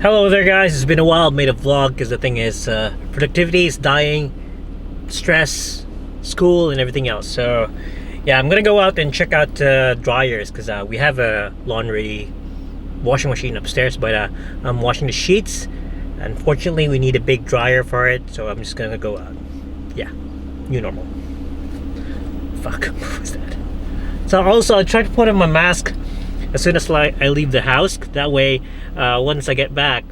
Hello there guys, it's been a while. Made a vlog because the thing is productivity is dying, stress, school and everything else. So yeah, I'm gonna go out and check out dryers because we have a laundry washing machine upstairs, but I'm washing the sheets. Unfortunately we need a big dryer for it, so I'm just gonna go out. Yeah, new normal. Fuck, what was that? So also I tried to put on my mask as soon as I leave the house. That way once I get back,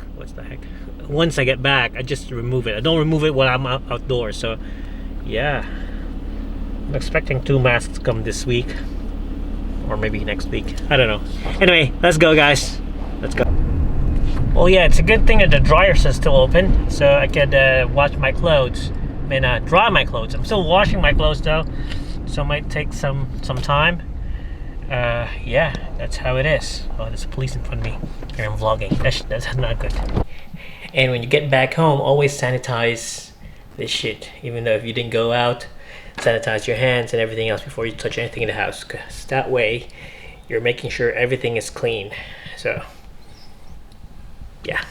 once I get back I just remove it. I don't remove it when I'm outdoors. So yeah, I'm expecting 2 masks to come this week or maybe next week, I don't know. Anyway, let's go guys, let's go. Oh yeah, it's a good thing that the dryers are still open so I could wash my clothes and dry my clothes. I'm still washing my clothes though, so it might take some time. Yeah, that's how it is. Oh, there's a police in front of me and I'm vlogging. That's not good. And when you get back home, always sanitize this shit. Even though if you didn't go out, sanitize your hands and everything else before you touch anything in the house, because that way you're making sure everything is clean. So yeah.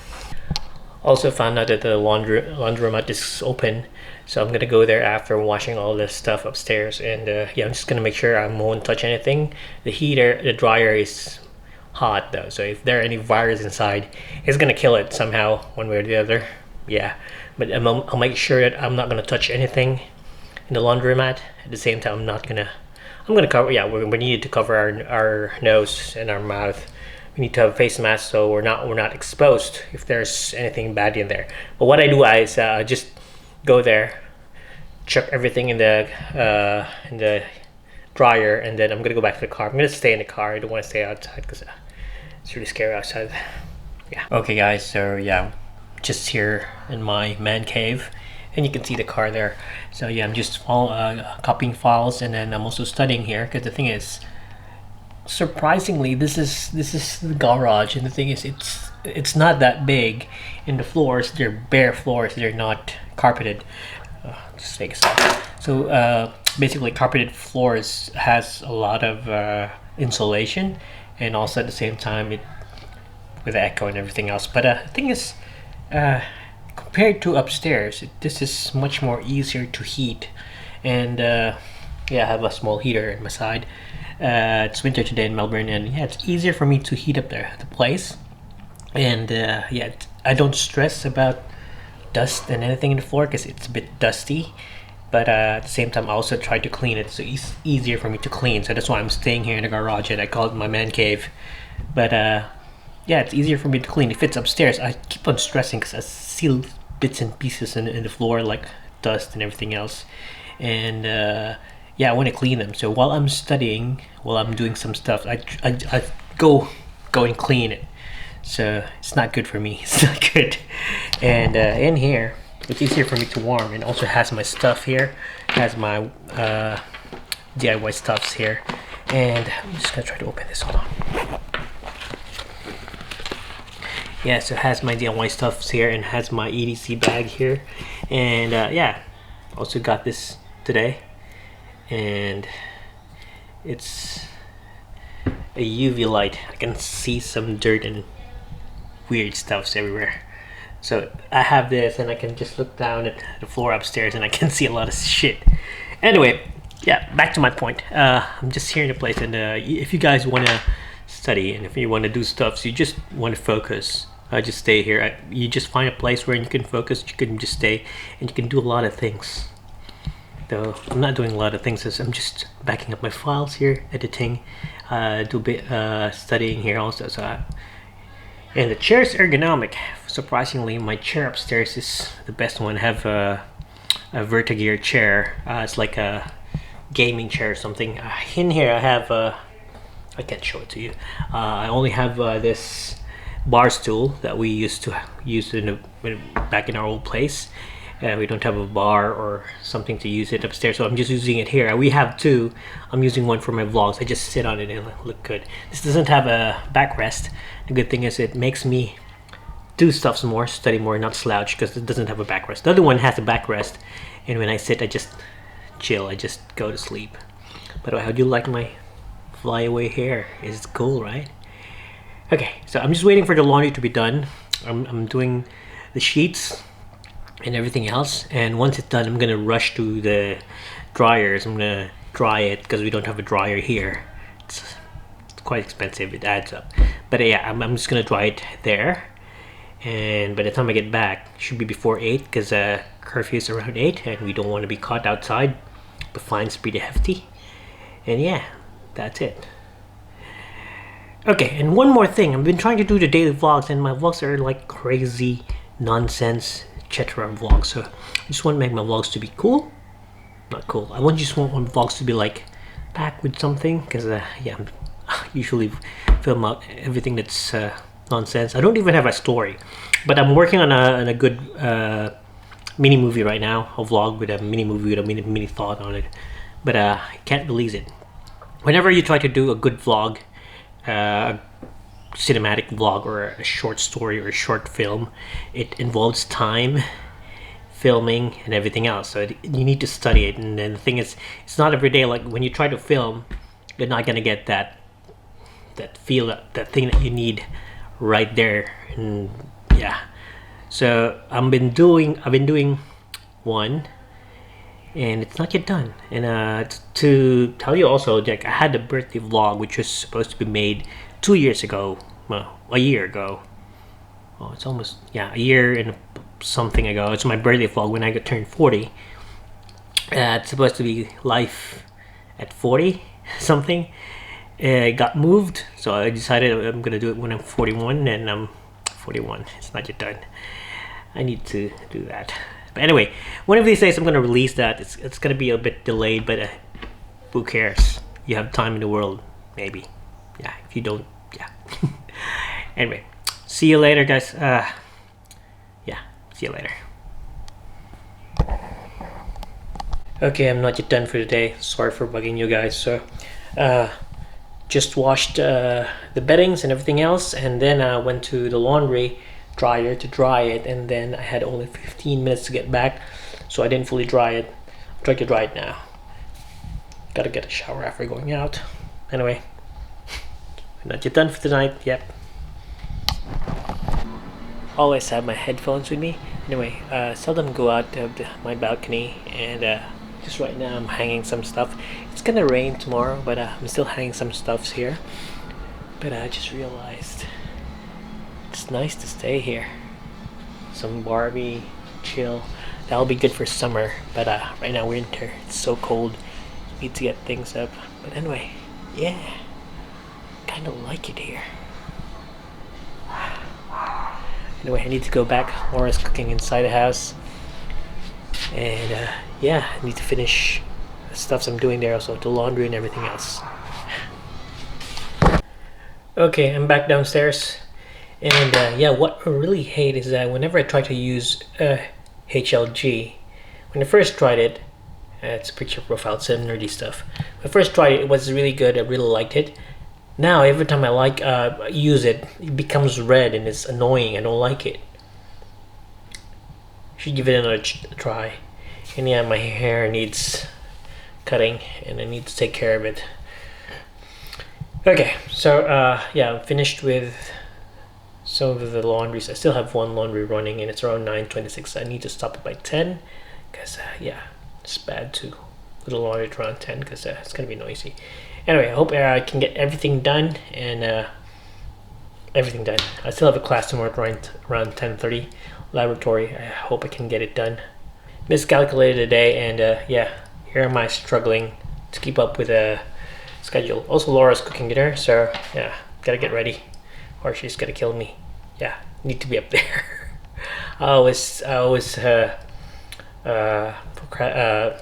Also found out that the laundromat is open, so I'm gonna go there after washing all this stuff upstairs. And yeah, I'm just gonna make sure I won't touch anything. The dryer is hot though, so if there are any virus inside, it's gonna kill it somehow, one way or the other. Yeah, but I'll make sure that I'm not gonna touch anything in the laundromat. At the same time, I'm gonna cover. Yeah, we need to cover our nose and our mouth. We need to have a face mask so we're not exposed if there's anything bad in there. But what I do is just go there, chuck everything in the dryer, and then I'm gonna go back to the car. I'm gonna stay in the car. I don't want to stay outside because it's really scary outside. Yeah. Okay guys, so yeah, just here in my man cave, and you can see the car there. So yeah, I'm just copying files, and then I'm also studying here because the thing is, surprisingly, this is the garage, and the thing is it's not that big, and the floors, they're bare floors, they're not carpeted. Just take a second. So basically carpeted floors has a lot of insulation, and also at the same time with echo and everything else. But the thing is, compared to upstairs, this is much more easier to heat. And yeah, I have a small heater in my side. It's winter today in Melbourne, and yeah, it's easier for me to heat up the place. And yeah, I don't stress about dust and anything in the floor because it's a bit dusty. But at the same time, I also try to clean it, so it's easier for me to clean. So that's why I'm staying here in the garage, and I call it my man cave. But yeah, it's easier for me to clean. If it's upstairs, I keep on stressing because I see bits and pieces in the floor, like dust and everything else. And yeah, I want to clean them. So while I'm studying, while I'm doing some stuff, I go and clean it. So it's not good for me. It's not good. And in here, it's easier for me to warm, and also has my stuff here. Has my DIY stuffs here. And I'm just gonna try to open this. Hold on. Yeah, so it has my DIY stuffs here, and has my EDC bag here. And yeah, also got this today. And it's a UV light. I can see some dirt and weird stuffs everywhere. So I have this, and I can just look down at the floor upstairs, and I can see a lot of shit. Anyway, yeah, back to my point. I'm just here in the place, and if you guys want to study, and if you want to do stuff, so you just want to focus, just stay here. You just find a place where you can focus. You can just stay, and you can do a lot of things. Though I'm not doing a lot of things, as I'm just backing up my files here, editing, do a bit studying here also. So and the chair's ergonomic. Surprisingly, my chair upstairs is the best one. I have a Vertigear chair. It's like a gaming chair or something. In here I have I can't show it to you. I only have this bar stool that we used to use back in our old place. We don't have a bar or something to use it upstairs, so I'm just using it here. We have 2. I'm using one for my vlogs. I just sit on it and look good. This doesn't have a backrest. The good thing is it makes me do stuff some more, study more, not slouch, because it doesn't have a backrest. The other one has a backrest, and when I sit, I just chill. I just go to sleep. But how do you like my flyaway hair? It's cool, right? Okay, so I'm just waiting for the laundry to be done. I'm doing the sheets and everything else, and once it's done I'm gonna rush to the dryers. I'm gonna dry it because we don't have a dryer here. It's quite expensive, it adds up, but yeah, I'm just gonna dry it there, and by the time I get back it should be before 8 because curfew is around 8 and we don't want to be caught outside. The fine's pretty hefty, and yeah, that's it. Okay, and one more thing, I've been trying to do the daily vlogs and my vlogs are like crazy nonsense etc vlogs, so I just want to make my vlogs to be cool. Not cool, I just want my vlogs to be like packed with something, because yeah, I usually film out everything that's nonsense. I don't even have a story, but I'm working on a good mini movie right now, a vlog with a mini movie with a mini thought on it, but I can't release it. Whenever you try to do a good vlog, cinematic vlog or a short story or a short film, it involves time, filming, and everything else, so you need to study it. And then the thing is, it's not every day. Like when you try to film, you're not gonna get that feel, that thing that you need right there. And yeah, so I've been doing one and it's not yet done. And to tell you also, like, I had a birthday vlog which was supposed to be made 2 years ago, well, a year ago. Oh, it's almost, yeah, a year and something ago. It's my birthday vlog when I got turned 40. It's supposed to be life at 40 something. It got moved, so I decided I'm gonna do it when I'm 41, and I'm 41. It's not yet done. I need to do that. But anyway, one of these days I'm gonna release that. It's gonna be a bit delayed, but who cares? You have time in the world, maybe. Yeah, if you don't, yeah. Anyway, see you later, guys. Yeah, see you later. Okay, I'm not yet done for today. Sorry for bugging you guys. So, just washed the beddings and everything else, and then I went to the laundry dryer to dry it, and then I had only 15 minutes to get back, so I didn't fully dry it. I'm trying to dry it now. Gotta get a shower after going out. Anyway, not yet done for tonight. Yep. Always have my headphones with me. Anyway, seldom go out of my balcony, and just right now I'm hanging some stuff. It's gonna rain tomorrow, but I'm still hanging some stuffs here. But I just realized it's nice to stay here. Some Barbie, chill. That'll be good for summer, but right now winter. It's so cold. Need to get things up. But anyway, yeah, kind of like it here. Anyway, I need to go back. Laura's cooking inside the house, and yeah, I need to finish the stuff I'm doing there, also the laundry and everything else. Okay, I'm back downstairs, and yeah, what I really hate is that whenever I try to use HLG, when I first tried it, it's a picture profile, some nerdy stuff. When I first tried it, it was really good. I really liked it. Now every time I use it, it becomes red and it's annoying. I don't like it. Should give it another try. And yeah, my hair needs cutting and I need to take care of it. Okay, so yeah, I'm finished with some of the laundries. I still have one laundry running and it's around 9:26. I need to stop it by 10 because yeah, it's bad to do the laundry around 10 because it's gonna be noisy. Anyway, I hope I can get everything done, and everything done. I still have a class tomorrow around 10:30, laboratory. I hope I can get it done. Miscalculated today, and yeah, here am I struggling to keep up with a schedule. Also, Laura's cooking dinner, so yeah, gotta get ready, or she's gonna kill me. Yeah, need to be up there. I always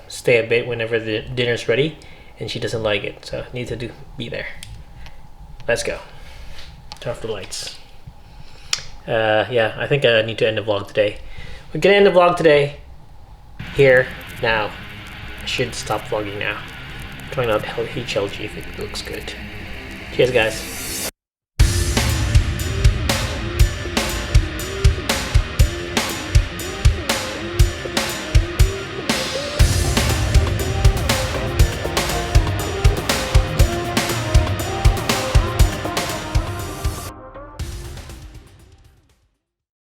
stay a bit whenever the dinner's ready. And she doesn't like it, so I need to be there. Let's go. Turn off the lights. Yeah, I think I need to end the vlog today. We're gonna end the vlog today. Here, now. I should stop vlogging now. Trying out HLG if it looks good. Cheers, guys.